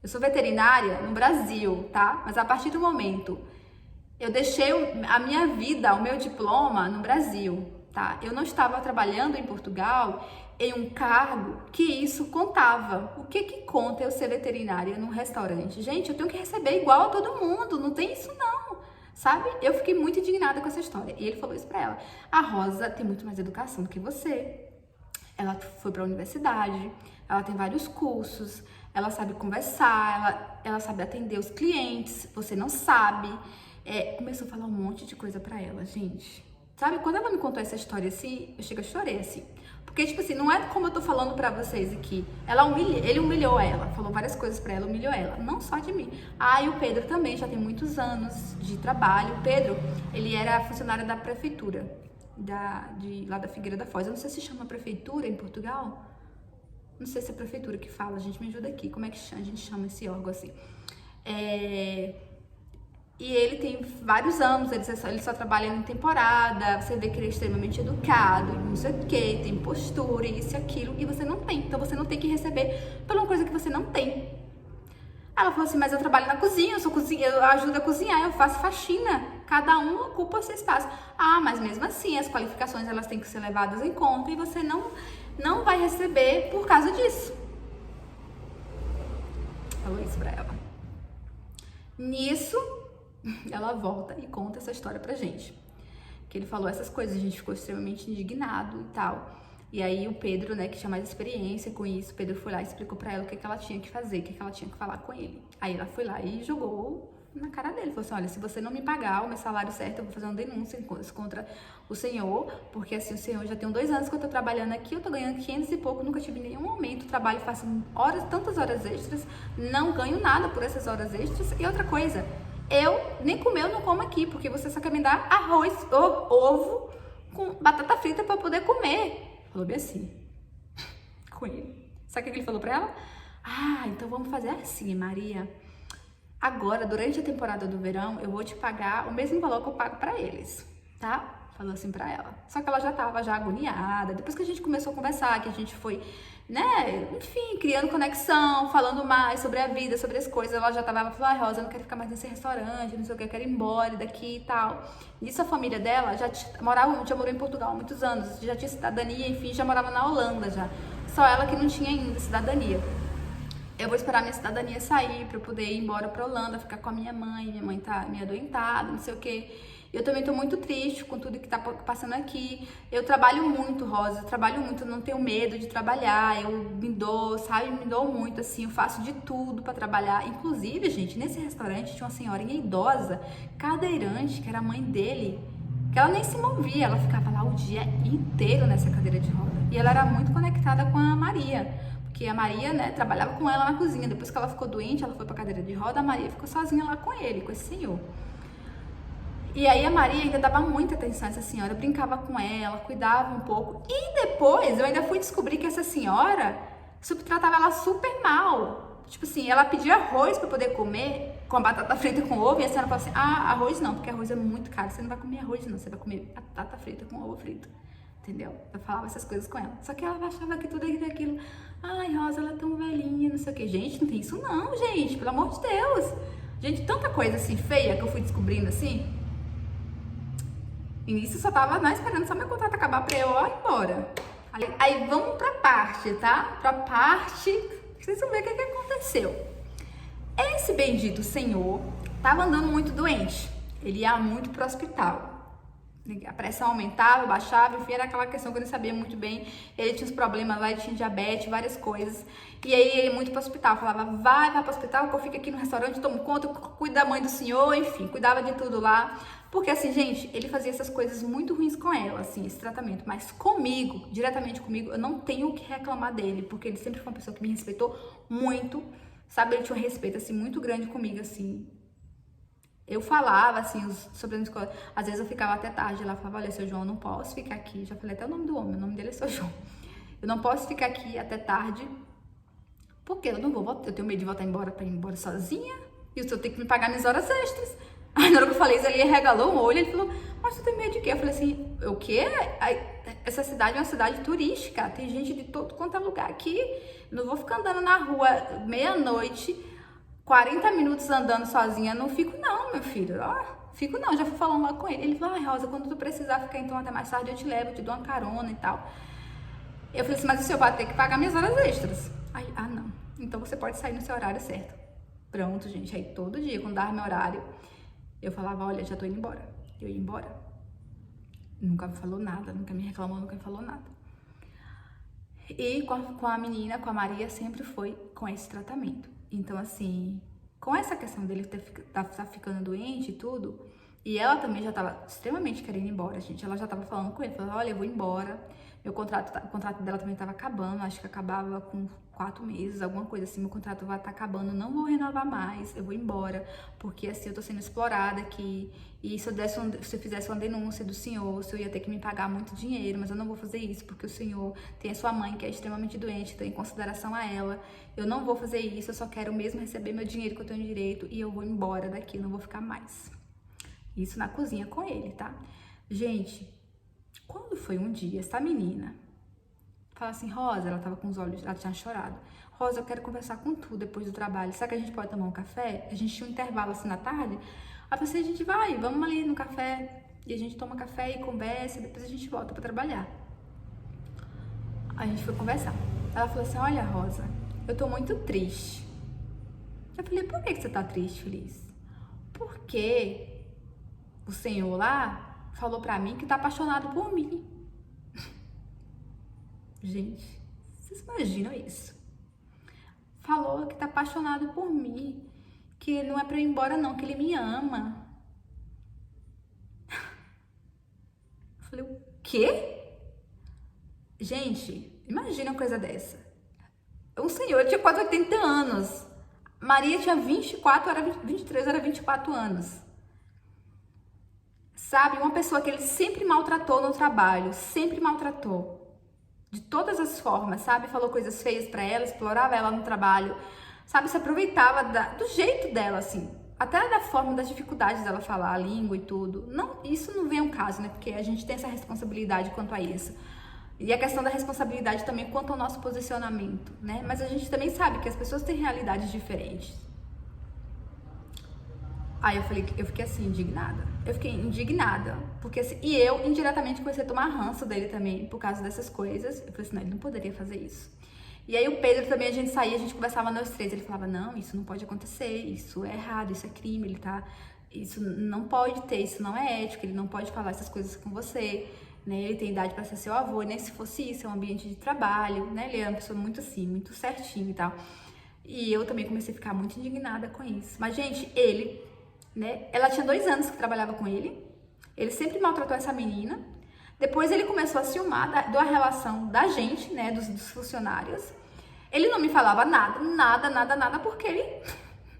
Eu sou veterinária no Brasil, tá? Mas a partir do momento, eu deixei a minha vida, o meu diploma no Brasil, tá? Eu não estava trabalhando em Portugal em um cargo que isso contava. O que que conta eu ser veterinária num restaurante? Gente, eu tenho que receber igual a todo mundo, não tem isso não, sabe? Eu fiquei muito indignada com essa história. E ele falou isso pra ela. A Rosa tem muito mais educação do que você. Ela foi pra universidade, ela tem vários cursos, ela sabe conversar, ela sabe atender os clientes, você não sabe. Começou a falar um monte de coisa pra ela, gente. Sabe, quando ela me contou essa história assim, eu chorei assim. Porque, tipo assim, não é como eu tô falando pra vocês aqui. Ele humilhou ela, falou várias coisas pra ela, humilhou ela. Não só de mim. Ah, e o Pedro também, já tem muitos anos de trabalho. O Pedro, ele era funcionário da prefeitura, lá da Figueira da Foz. Eu não sei se chama prefeitura em Portugal. Não sei se é a prefeitura que fala, a gente me ajuda aqui. Como é que a gente chama esse órgão assim? E ele tem vários anos, ele só trabalha em temporada, você vê que ele é extremamente educado, não sei o que, tem postura, isso e aquilo, e você não tem. Então você não tem que receber por uma coisa que você não tem. Ela falou assim, mas eu trabalho na cozinha, eu ajudo a cozinhar, eu faço faxina, cada um ocupa o seu espaço. Ah, mas mesmo assim, as qualificações elas têm que ser levadas em conta e você não vai receber por causa disso. Falou isso pra ela. Nisso, ela volta e conta essa história pra gente. Que ele falou essas coisas, a gente ficou extremamente indignado e tal. E aí o Pedro, né, que tinha mais experiência com isso, o Pedro foi lá e explicou pra ela o que ela tinha que fazer, o que ela tinha que falar com ele. Aí ela foi lá e jogou na cara dele, falou assim, olha, se você não me pagar o meu salário certo, eu vou fazer uma denúncia contra o senhor, porque assim, o senhor já tem 2 anos que eu tô trabalhando aqui, eu tô ganhando 500 e pouco, nunca tive nenhum aumento, trabalho, faço tantas horas extras, não ganho nada por essas horas extras. E outra coisa, eu nem comer, eu não como aqui, porque você só quer me dar arroz ou ovo com batata frita pra poder comer. Falou bem assim, com ele. Sabe o que ele falou pra ela? Ah, então vamos fazer assim, Maria. Agora, durante a temporada do verão, eu vou te pagar o mesmo valor que eu pago pra eles, tá? Falou assim pra ela. Só que ela já tava agoniada. Depois que a gente começou a conversar, que a gente foi, né, enfim, criando conexão, falando mais sobre a vida, sobre as coisas, ela falou, ai, Rosa, eu não quero ficar mais nesse restaurante, não sei o que, eu quero ir embora daqui e tal. Nisso a família dela já morou em Portugal há muitos anos, já tinha cidadania, enfim, já morava na Holanda já. Só ela que não tinha ainda cidadania. Eu vou esperar minha cidadania sair pra eu poder ir embora pra Holanda, ficar com a minha mãe tá meio adoentada, não sei o que. Eu também tô muito triste com tudo que tá passando aqui. Eu trabalho muito, Rosa, eu trabalho muito, eu não tenho medo de trabalhar, eu me dou, sabe, me dou muito, assim, eu faço de tudo pra trabalhar. Inclusive, gente, nesse restaurante tinha uma senhorinha idosa, cadeirante, que era a mãe dele, que ela nem se movia, ela ficava lá o dia inteiro nessa cadeira de roda. E ela era muito conectada com a Maria. Porque a Maria, né, trabalhava com ela na cozinha. Depois que ela ficou doente, ela foi pra cadeira de roda, a Maria ficou sozinha lá com ele, com esse senhor. E aí a Maria ainda dava muita atenção a essa senhora, brincava com ela, cuidava um pouco. E depois eu ainda fui descobrir que essa senhora tratava ela super mal. Tipo assim, ela pedia arroz pra poder comer com a batata frita com ovo, e a senhora falava assim, ah, arroz não, porque arroz é muito caro, você não vai comer arroz não, você vai comer batata frita com ovo frito. Entendeu? Eu falava essas coisas com ela. Só que ela achava que tudo aquilo. Ai, Rosa, ela é tão velhinha, não sei o que. Gente, não tem isso não, gente. Pelo amor de Deus. Gente, tanta coisa assim feia que eu fui descobrindo assim. Início só tava esperando só meu contrato acabar pra eu ir embora. Aí vamos pra parte, tá? Pra parte. Vocês vão ver o que aconteceu. Esse bendito senhor tava andando muito doente. Ele ia muito pro hospital. A pressão aumentava, baixava, enfim, era aquela questão que eu não sabia muito bem. Ele tinha uns problemas lá, ele tinha diabetes, várias coisas. E aí ele ia muito pro hospital, falava, vai pro hospital, que eu fico aqui no restaurante, tomo conta, cuido da mãe do senhor, enfim, cuidava de tudo lá. Porque assim, gente, ele fazia essas coisas muito ruins com ela, assim, esse tratamento. Mas comigo, diretamente comigo, eu não tenho o que reclamar dele, porque ele sempre foi uma pessoa que me respeitou muito, sabe? Ele tinha um respeito, assim, muito grande comigo, assim. Eu falava, assim, sobre as coisas. Às vezes eu ficava até tarde lá, falava, olha, seu João, eu não posso ficar aqui. Já falei até o nome do homem, o nome dele é seu João. Eu não posso ficar aqui até tarde, porque eu não vou voltar, eu tenho medo de voltar embora pra ir embora sozinha, e o senhor tem que me pagar minhas horas extras. Aí na hora que eu falei isso, ele regalou o olho, ele falou, mas tu tem medo de quê? Eu falei assim, o quê? Essa cidade é uma cidade turística, tem gente de todo quanto é lugar aqui. Não vou ficar andando na rua meia-noite, 40 minutos andando sozinha. Não fico não, meu filho. Ó, fico não, já fui falando lá com ele. Ele falou, ai, Rosa, quando tu precisar ficar então até mais tarde, eu te levo, eu te dou uma carona e tal. Eu falei assim, mas o senhor vai ter que pagar minhas horas extras. Aí, não. Então você pode sair no seu horário certo. Pronto, gente. Aí todo dia, quando dava meu horário, eu falava, olha, já tô indo embora. Eu ia embora. Nunca me falou nada, nunca me reclamou, nunca me falou nada. E com a menina, com a Maria, sempre foi com esse tratamento. Então, assim, com essa questão dele tá ficando doente e tudo, e ela também já tava extremamente querendo ir embora, gente. Ela já tava falando com ele, falando, olha, eu vou embora. O contrato dela também tava acabando, acho que acabava com 4 meses, alguma coisa assim. Meu contrato vai estar acabando, não vou renovar mais, eu vou embora, porque assim eu tô sendo explorada aqui. E se eu fizesse uma denúncia do senhor, o senhor ia ter que me pagar muito dinheiro, mas eu não vou fazer isso, porque o senhor tem a sua mãe que é extremamente doente, então em consideração a ela, eu não vou fazer isso, eu só quero mesmo receber meu dinheiro que eu tenho direito e eu vou embora daqui, não vou ficar mais. Isso na cozinha com ele, tá? Gente, quando foi um dia, essa menina fala assim, Rosa, ela tava com os olhos, ela tinha chorado. Rosa, eu quero conversar com tu depois do trabalho. Será que a gente pode tomar um café? A gente tinha um intervalo assim na tarde. Aí eu falei, a gente vai, vamos ali no café. E a gente toma café e conversa, depois a gente volta pra trabalhar. Aí a gente foi conversar. Ela falou assim, olha, Rosa, eu tô muito triste. Eu falei, por que você tá triste, Feliz? Porque o senhor lá falou pra mim que tá apaixonado por mim. Gente, vocês imaginam isso? Falou que tá apaixonado por mim, que não é pra eu ir embora não, que ele me ama. Eu falei, o quê? Gente, imagina uma coisa dessa. Um senhor tinha quase 80 anos. Maria tinha 23, era 24 anos. Sabe, uma pessoa que ele sempre maltratou no trabalho, sempre maltratou. De todas as formas, sabe? Falou coisas feias pra ela, explorava ela no trabalho, sabe? Se aproveitava do jeito dela, assim. Até da forma, das dificuldades dela falar a língua e tudo. Não, isso não vem ao caso, né? Porque a gente tem essa responsabilidade quanto a isso. E a questão da responsabilidade também quanto ao nosso posicionamento, né? Mas a gente também sabe que as pessoas têm realidades diferentes. Aí eu fiquei assim, indignada. Eu fiquei indignada, porque assim, e eu indiretamente comecei a tomar ranço dele também, por causa dessas coisas. Eu falei assim, não, ele não poderia fazer isso. E aí o Pedro também, a gente saía, a gente conversava nós três, ele falava, não, isso não pode acontecer, isso é errado, isso é crime, isso não pode ter, isso não é ético, ele não pode falar essas coisas com você, né, ele tem idade para ser seu avô, nem se fosse isso, é um ambiente de trabalho, né, ele é uma pessoa muito assim, muito certinho e tal. E eu também comecei a ficar muito indignada com isso. Mas, gente, ele, né, ela tinha 2 anos que trabalhava com ele sempre maltratou essa menina. Depois ele começou a ciumar da relação da gente, né, dos funcionários. Ele não me falava nada, porque ele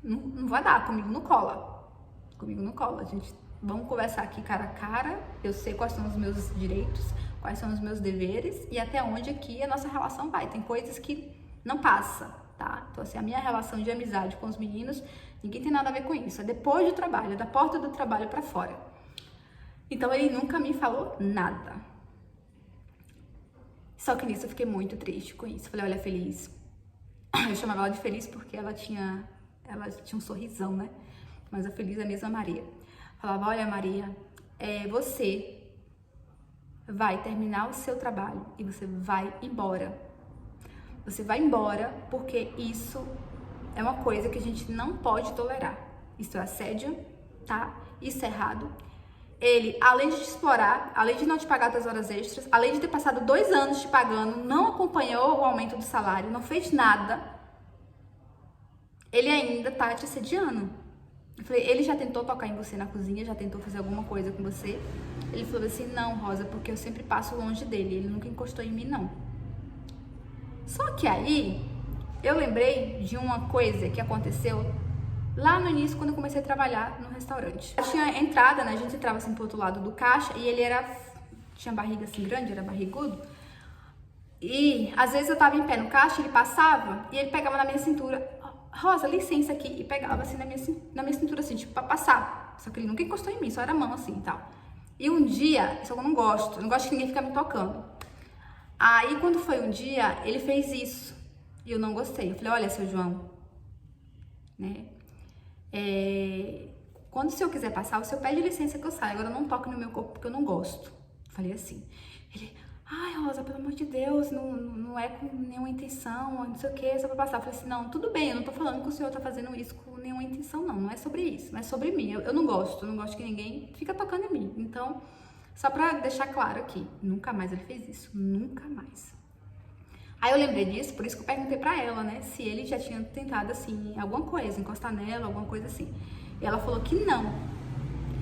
não vai dar, comigo não cola. Comigo não cola, gente. Vamos conversar aqui cara a cara, eu sei quais são os meus direitos, quais são os meus deveres e até onde aqui a nossa relação vai. Tem coisas que não passa, tá? Então, assim, a minha relação de amizade com os meninos, ninguém tem nada a ver com isso. É depois do trabalho, é da porta do trabalho pra fora. Então, ele nunca me falou nada. Só que nisso eu fiquei muito triste com isso. Falei, olha, Feliz. Eu chamava ela de Feliz porque ela tinha um sorrisão, né? Mas a Feliz é a mesma Maria. Falava, olha, Maria, você vai terminar o seu trabalho e você vai embora. Você vai embora porque isso é uma coisa que a gente não pode tolerar. Isso é assédio, tá? Isso é errado. Ele, além de te explorar, além de não te pagar suas horas extras, além de ter passado 2 anos te pagando, não acompanhou o aumento do salário, não fez nada, ele ainda tá te assediando. Eu falei, ele já tentou tocar em você na cozinha, já tentou fazer alguma coisa com você? Ele falou assim, não, Rosa, porque eu sempre passo longe dele, ele nunca encostou em mim, não. Só que aí, eu lembrei de uma coisa que aconteceu lá no início, quando eu comecei a trabalhar no restaurante. Eu tinha entrada, né, a gente entrava assim pro outro lado do caixa e ele tinha barriga assim grande, era barrigudo. E às vezes eu tava em pé no caixa, ele passava e ele pegava na minha cintura, Rosa, licença aqui, e pegava assim na minha cintura assim, tipo, pra passar. Só que ele nunca encostou em mim, só era mão assim e tal. E um dia, isso eu não gosto que ninguém fique me tocando. Aí, quando foi um dia, ele fez isso. E eu não gostei. Eu falei, olha, seu João, né? Quando o senhor quiser passar, o senhor pede licença que eu saia. Agora não toque no meu corpo porque eu não gosto. Falei assim. Ele, ai, Rosa, pelo amor de Deus, não é com nenhuma intenção, não sei o que, só pra passar. Eu falei assim, não, tudo bem, eu não tô falando que o senhor tá fazendo isso com nenhuma intenção, não é sobre isso, mas é sobre mim. Eu não gosto que ninguém fica tocando em mim. Então, só pra deixar claro aqui, nunca mais ele fez isso, nunca mais. Aí eu lembrei disso, por isso que eu perguntei pra ela, né, se ele já tinha tentado, assim, alguma coisa, encostar nela, alguma coisa assim. E ela falou que não.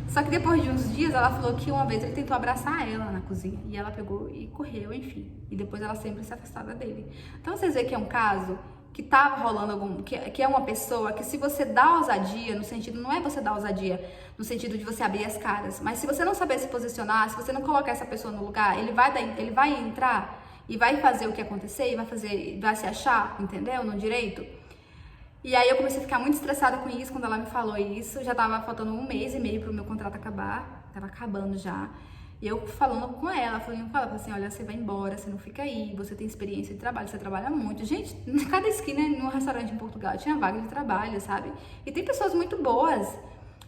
Só que depois de uns dias, ela falou que uma vez ele tentou abraçar ela na cozinha. E ela pegou e correu, enfim. E depois ela sempre se afastava dele. Então vocês veem que é um caso que tava rolando que é uma pessoa que, se você dá ousadia, no sentido, não é você dar ousadia no sentido de você abrir as caras, mas se você não saber se posicionar, se você não colocar essa pessoa no lugar, ele vai entrar e vai fazer o que acontecer e vai se achar, entendeu? No direito. E aí eu comecei a ficar muito estressada com isso quando ela me falou isso. Já tava faltando 1 mês e meio pro meu contrato acabar, tava acabando já. E eu falando com ela, falando assim, olha, você vai embora, você não fica aí, você tem experiência de trabalho, você trabalha muito. Gente, em cada esquina, num restaurante em Portugal, tinha vaga de trabalho, sabe? E tem pessoas muito boas.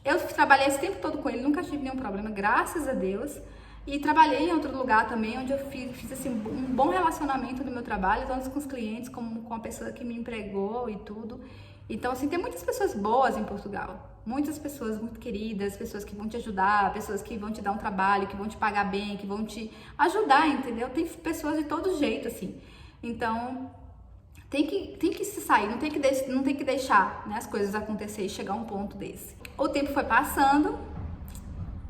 Eu trabalhei esse tempo todo com ele, nunca tive nenhum problema, graças a Deus. E trabalhei em outro lugar também, onde eu fiz assim, um bom relacionamento no meu trabalho, tanto com os clientes como com a pessoa que me empregou e tudo. Então, assim, tem muitas pessoas boas em Portugal. Muitas pessoas muito queridas, pessoas que vão te ajudar, pessoas que vão te dar um trabalho, que vão te pagar bem, que vão te ajudar, entendeu? Tem pessoas de todo jeito, assim. Então, tem que se sair, não tem que deixar, né, as coisas acontecer e chegar a um ponto desse. O tempo foi passando.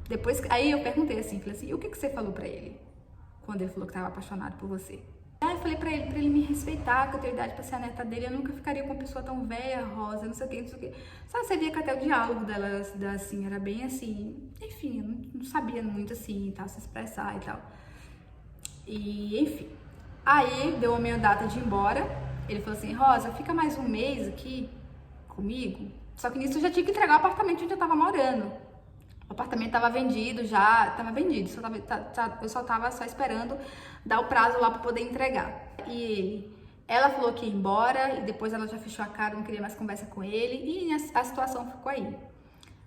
Depois, aí eu perguntei assim, falei assim, e o que você falou pra ele? Quando ele falou que tava apaixonado por você. Aí eu falei pra ele me respeitar, que eu tenho idade pra ser a neta dele, eu nunca ficaria com uma pessoa tão velha, Rosa, não sei o que, não sei o que. Só você via que até o diálogo dela, assim, era bem assim, enfim, eu não sabia muito assim, tal, se expressar e tal. E, enfim. Aí deu a minha data de ir embora, ele falou assim, Rosa, fica mais 1 mês aqui comigo. Só que nisso eu já tinha que entregar o apartamento onde eu tava morando. O apartamento estava vendido já, estava vendido, eu só estava esperando dar o prazo lá para poder entregar. E ela falou que ia embora e depois ela já fechou a cara, não queria mais conversa com ele e a situação ficou aí.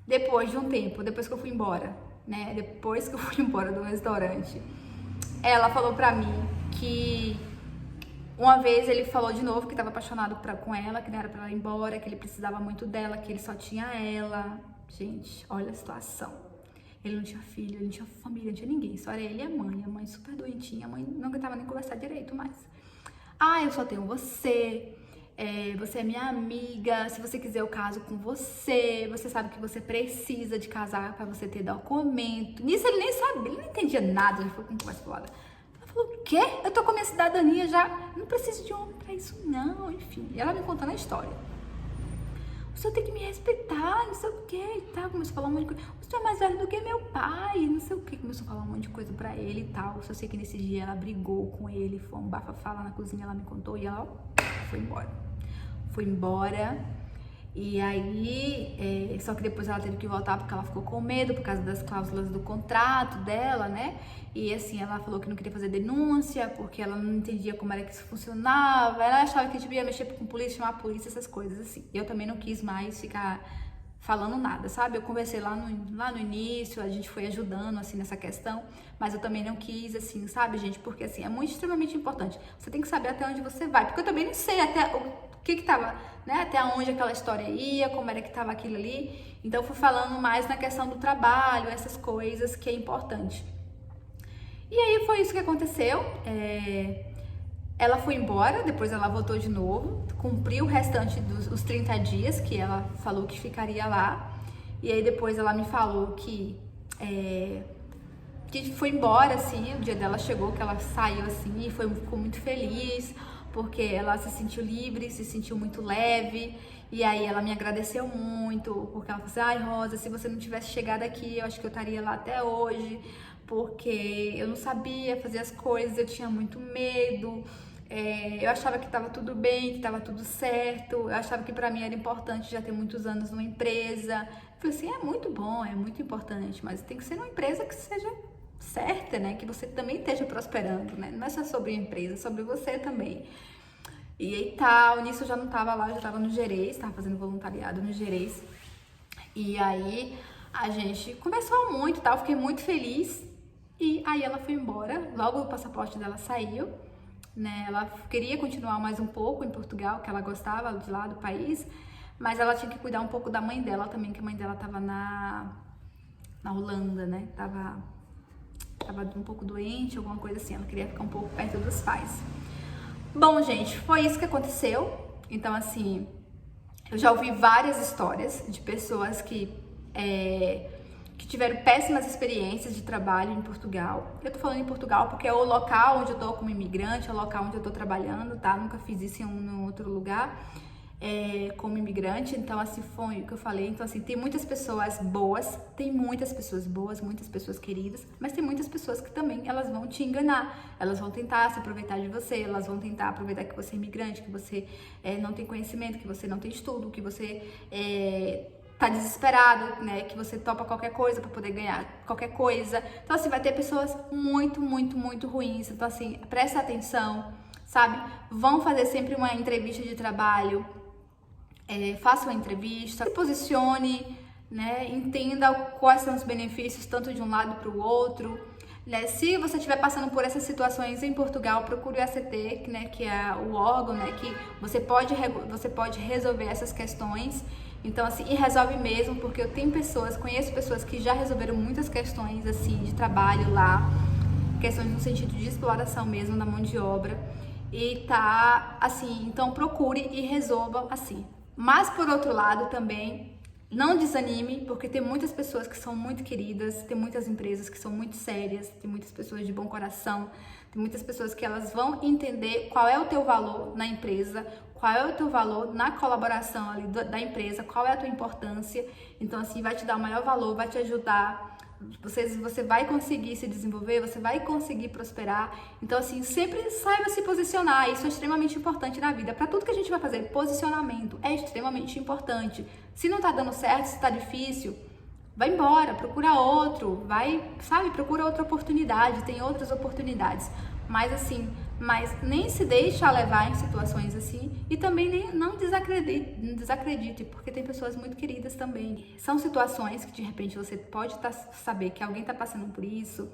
Depois de um tempo, depois que eu fui embora, né, depois que eu fui embora do restaurante, ela falou pra mim que uma vez ele falou de novo que estava apaixonado com ela, que não era pra ela ir embora, que ele precisava muito dela, que ele só tinha ela. Gente, olha a situação. Ele não tinha filho, ele não tinha família, não tinha ninguém. Só era ele e a mãe super doentinha. A mãe não aguentava nem conversar direito mais. Ah, eu só tenho você. Você é minha amiga. Se você quiser, eu caso com você. Você sabe que você precisa de casar pra você ter documento. Nisso ele nem sabia, ele não entendia nada. Ele foi com conversa pro lado. Ela falou, o quê? Eu tô com a minha cidadania já. Não preciso de homem pra isso, não. Enfim, e ela me contando a história. O senhor tem que me respeitar, não sei o que e tal. Começou a falar um monte de coisa. O senhor é mais velho do que meu pai, não sei o que. Começou a falar um monte de coisa pra ele e tal. Só sei que nesse dia ela brigou com ele, foi um bafafá lá na cozinha, ela me contou e ela foi embora. Foi embora. E aí, só que depois ela teve que voltar porque ela ficou com medo por causa das cláusulas do contrato dela, né? E assim, ela falou que não queria fazer denúncia porque ela não entendia como era que isso funcionava. Ela achava que devia mexer com polícia, chamar a polícia, essas coisas assim. Eu também não quis mais ficar falando nada, sabe? Eu conversei lá no início, a gente foi ajudando, assim, nessa questão, mas eu também não quis, assim, sabe, gente? Porque, assim, é muito extremamente importante. Você tem que saber até onde você vai, porque eu também não sei até o que tava, né? Até onde aquela história ia, como era que tava aquilo ali. Então, eu fui falando mais na questão do trabalho, essas coisas que é importante. E aí, foi isso que aconteceu. Ela foi embora, depois ela voltou de novo, cumpriu o restante dos 30 dias que ela falou que ficaria lá. E aí depois ela me falou que foi embora, assim, o dia dela chegou, que ela saiu assim e ficou muito feliz, porque ela se sentiu livre, se sentiu muito leve. E aí ela me agradeceu muito, porque ela falou assim, ai Rosa, se você não tivesse chegado aqui, eu acho que eu estaria lá até hoje, porque eu não sabia fazer as coisas, eu tinha muito medo. Eu achava que estava tudo bem, que estava tudo certo. Eu achava que para mim era importante já ter muitos anos numa empresa. Eu falei assim, é muito bom, é muito importante, mas tem que ser uma empresa que seja certa, né? Que você também esteja prosperando, né? Não é só sobre a empresa, é sobre você também. E aí tal, nisso eu já não tava lá, eu já tava no Gerês, tava fazendo voluntariado no Gerês. E aí a gente conversou muito e tal, fiquei muito feliz. E aí ela foi embora, logo o passaporte dela saiu, né? Ela queria continuar mais um pouco em Portugal, que ela gostava de lá do país, mas ela tinha que cuidar um pouco da mãe dela também, que a mãe dela tava na Holanda, né? Tava um pouco doente, alguma coisa assim, ela queria ficar um pouco perto dos pais. Bom, gente, foi isso que aconteceu. Então, assim, eu já ouvi várias histórias de pessoas que tiveram péssimas experiências de trabalho em Portugal. Eu tô falando em Portugal porque é o local onde eu tô como imigrante, é o local onde eu tô trabalhando, tá? Nunca fiz isso em outro lugar como imigrante, então assim, foi o que eu falei. Então assim, tem muitas pessoas boas, muitas pessoas queridas, mas tem muitas pessoas que também, elas vão te enganar, elas vão tentar se aproveitar de você, elas vão tentar aproveitar que você é imigrante, que você não tem conhecimento, que você não tem estudo, que você tá desesperado, né, que você topa qualquer coisa para poder ganhar qualquer coisa. Então assim, vai ter pessoas muito, muito, muito ruins. Então assim, presta atenção, sabe? Vão fazer sempre uma entrevista de trabalho, faça uma entrevista, se posicione, né, entenda quais são os benefícios tanto de um lado para o outro, né? Se você estiver passando por essas situações em Portugal, procure o ACT, né, que é o órgão, né, que você pode resolver essas questões. Então, assim, e resolve mesmo, porque eu conheço pessoas que já resolveram muitas questões, assim, de trabalho lá, questões no sentido de exploração mesmo da mão de obra, e tá, assim, então procure e resolva assim. Mas, por outro lado, também, não desanime, porque tem muitas pessoas que são muito queridas, tem muitas empresas que são muito sérias, tem muitas pessoas de bom coração, tem muitas pessoas que elas vão entender qual é o teu valor na empresa, qual é o teu valor na colaboração ali da empresa, qual é a tua importância. Então, assim, vai te dar o maior valor, vai te ajudar. Você vai conseguir se desenvolver, você vai conseguir prosperar. Então, assim, sempre saiba se posicionar. Isso é extremamente importante na vida. Para tudo que a gente vai fazer, posicionamento é extremamente importante. Se não tá dando certo, se tá difícil, vai embora, procura outro, procura outra oportunidade, tem outras oportunidades. Mas nem se deixa levar em situações assim, e também não desacredite, porque tem pessoas muito queridas também. São situações que de repente você pode saber que alguém está passando por isso,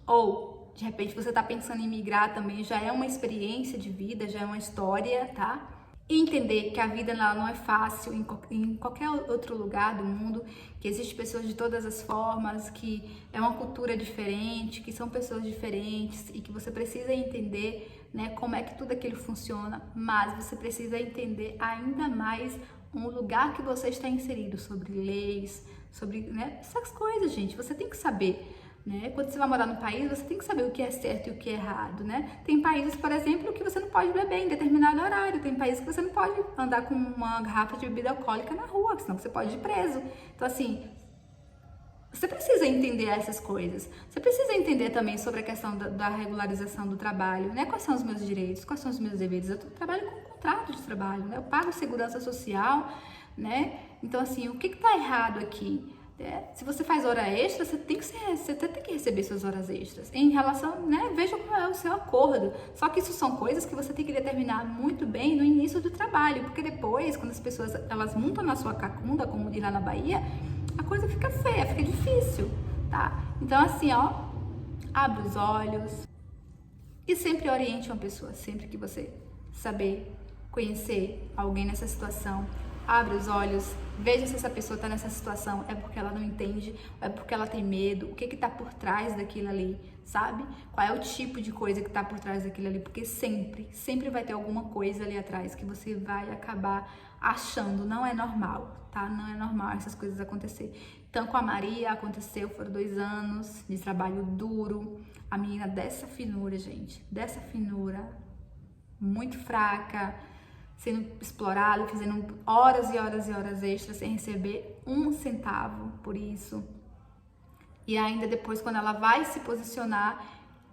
ou de repente você está pensando em migrar também, já é uma experiência de vida, já é uma história, tá? E entender que a vida não é fácil em qualquer outro lugar do mundo, que existem pessoas de todas as formas, que é uma cultura diferente, que são pessoas diferentes e que você precisa entender, né, como é que tudo aquilo funciona, mas você precisa entender ainda mais um lugar que você está inserido, sobre leis, sobre, né, essas coisas, gente, você tem que saber. Né? Quando você vai morar no país, você tem que saber o que é certo e o que é errado, né? Tem países, por exemplo, que você não pode beber em determinado horário. Tem países que você não pode andar com uma garrafa de bebida alcoólica na rua, senão você pode ir preso. Então, assim, você precisa entender essas coisas. Você precisa entender também sobre a questão da regularização do trabalho, né? Quais são os meus direitos, quais são os meus deveres. Eu trabalho com um contrato de trabalho, né? Eu pago segurança social, né? Então, assim, o que está errado aqui? Se você faz hora extra, você tem que receber suas horas extras. Em relação, né, veja qual é o seu acordo. Só que isso são coisas que você tem que determinar muito bem no início do trabalho, porque depois, quando as pessoas elas montam na sua cacunda, como diz lá na Bahia, a coisa fica feia, fica difícil, tá? Então, assim, ó, abre os olhos e sempre oriente uma pessoa, sempre que você saber conhecer alguém nessa situação. Abre os olhos, veja se essa pessoa está nessa situação, é porque ela não entende, é porque ela tem medo, o que está por trás daquilo ali, sabe? Qual é o tipo de coisa que está por trás daquilo ali, porque sempre vai ter alguma coisa ali atrás que você vai acabar achando, não é normal, tá? Não é normal essas coisas acontecer. Então, com a Maria aconteceu, foram 2 anos de trabalho duro, a menina dessa finura, gente, dessa finura, muito fraca, sendo explorado, fazendo horas e horas e horas extras sem receber 1 centavo por isso. E ainda depois, quando ela vai se posicionar,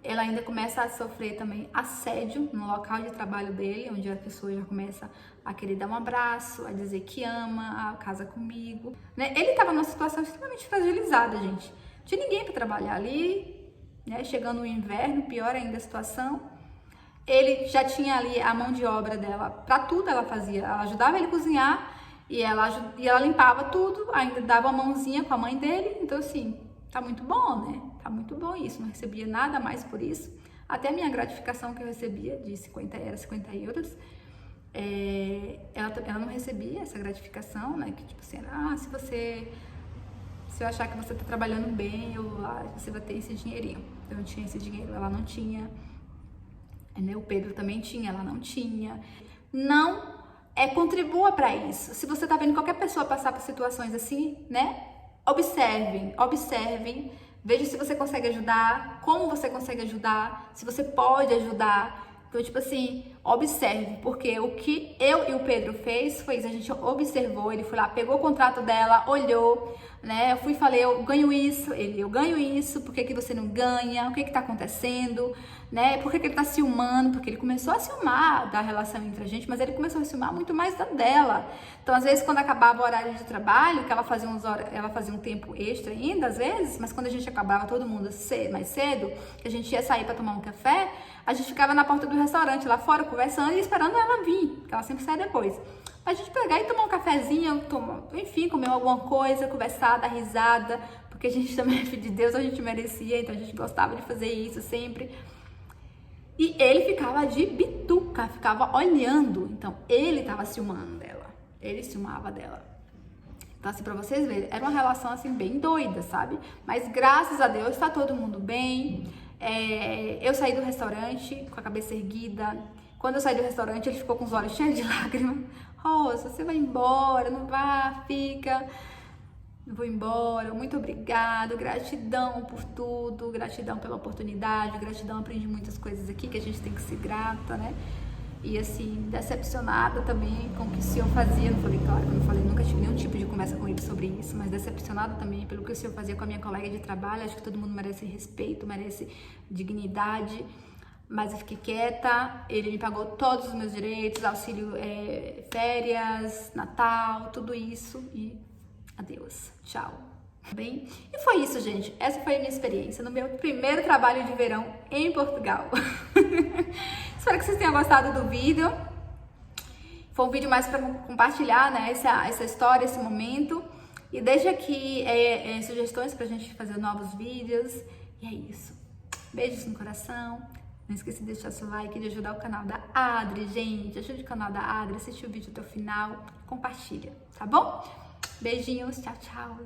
ela ainda começa a sofrer também assédio no local de trabalho dele, onde a pessoa já começa a querer dar um abraço, a dizer que ama, a casa comigo, né? Ele estava numa situação extremamente fragilizada, gente. Não tinha ninguém para trabalhar ali, né? Chegando o inverno, pior ainda a situação. Ele já tinha ali a mão de obra dela, para tudo ela fazia. Ela ajudava ele a cozinhar e ela limpava tudo, ainda dava uma mãozinha com a mãe dele. Então, assim, tá muito bom, né? Tá muito bom isso. Não recebia nada mais por isso. Até a minha gratificação que eu recebia de 50 euros, ela não recebia essa gratificação, né? Que tipo assim, se eu achar que você tá trabalhando bem, você vai ter esse dinheirinho. Eu não tinha esse dinheiro, ela não tinha. Né? O Pedro também tinha, ela não tinha. Não contribua para isso. Se você tá vendo qualquer pessoa passar por situações assim, né? Observem, veja se você consegue ajudar, como você consegue ajudar, se você pode ajudar. Então, tipo assim, observe, porque o que eu e o Pedro fez foi isso, a gente observou, ele foi lá, pegou o contrato dela, olhou, né? Eu fui e falei, eu ganho isso, eu ganho isso, por que você não ganha? O que tá acontecendo? Né? Por que ele tá ciumando? Porque ele começou a ciumar da relação entre a gente, mas ele começou a ciumar muito mais da dela. Então, às vezes, quando acabava o horário de trabalho, que ela fazia um tempo extra ainda, às vezes, mas quando a gente acabava todo mundo mais cedo, que a gente ia sair para tomar um café, a gente ficava na porta do restaurante lá fora, conversando e esperando ela vir, que ela sempre sai depois. A gente pegar e tomar um cafezinho, enfim, comer alguma coisa, conversar, dar risada, porque a gente também é filho de Deus, a gente merecia, então a gente gostava de fazer isso sempre. E ele ficava de bituca, ficava olhando. Então, ele tava ciumando dela. Ele ciumava dela. Então, assim, pra vocês verem, era uma relação, assim, bem doida, sabe? Mas, graças a Deus, tá todo mundo bem. Eu saí do restaurante com a cabeça erguida. Quando eu saí do restaurante, ele ficou com os olhos cheios de lágrimas. Rosa, você vai embora, não vá, fica... Vou embora, muito obrigado, gratidão por tudo, gratidão pela oportunidade, gratidão, aprendi muitas coisas aqui que a gente tem que ser grata, né? E assim, decepcionada também com o que o senhor fazia, não falei, claro, eu não falei, nunca tive nenhum tipo de conversa com ele sobre isso, mas decepcionada também pelo que o senhor fazia com a minha colega de trabalho. Acho que todo mundo merece respeito, merece dignidade, mas eu fiquei quieta. Ele me pagou todos os meus direitos, auxílio, férias, Natal, tudo isso, e adeus, tchau. Bem, e foi isso, gente. Essa foi a minha experiência no meu primeiro trabalho de verão em Portugal. Espero que vocês tenham gostado do vídeo. Foi um vídeo mais para compartilhar, né, essa história, esse momento. E deixa aqui sugestões pra gente fazer novos vídeos. E é isso. Beijos no coração. Não esqueça de deixar seu like, de ajudar o canal da Adri, gente. Ajude o canal da Adri, assiste o vídeo até o final, compartilha, tá bom? Beijinhos, tchau, tchau.